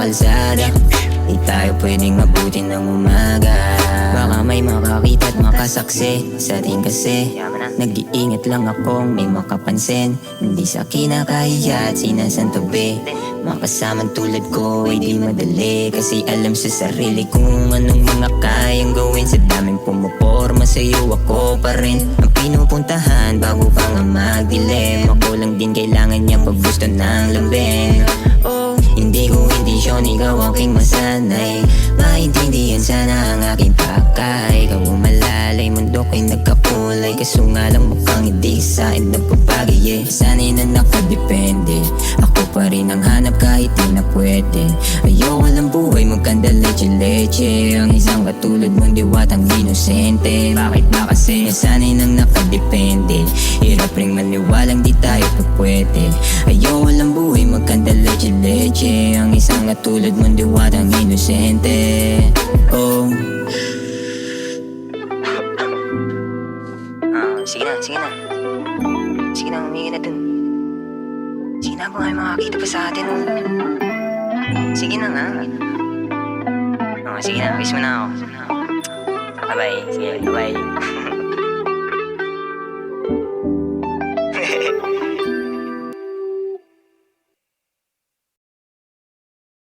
kalsada. Di tayo pwedeng mabuti ng umaga. Baka may makakita at makasaksi sa atin kasi nag-iingat lang akong may makapansin. Hindi sa kinakahiya at sinasantabi. Makasamang tulad ko ay di madali, kasi alam sa sarili kung anong mga kayang gawin. Sa daming pumuporma sa'yo ako pa rin ang pinupuntahan bago pa nga magdilim. Ako lang din kailangan niya pag gusto ng lambing. Oh, hindi ko intensyon, ikaw aking masanay. Maintindihan sana ang aking pakay. Ikaw ang malalay, mundo ko'y nagkakulay. Kaso nga lang mukhang hindi sa'kin nagpapagay. Sana'y na nakadepende, ako pa rin ang hanap kahit di na pwede. Ayoko lang buhay magkanda leche-leche. Ang isang katulad mong diwatang inosente. Bakit ba kasi sana'y nang nakadepende? Hirap ring maniwalang di tayo pwede. Ayoko lang buhay magkanda leche-leche. Ang isang katulad mong diwatang inosente. Oh. Sige na, sige na. Sige na, humingi na dun. Sige na, baka may makakita pa sa atin. Sige na nga. Sige na, kiss mo na ako. Bye-bye. Sige, bye-bye.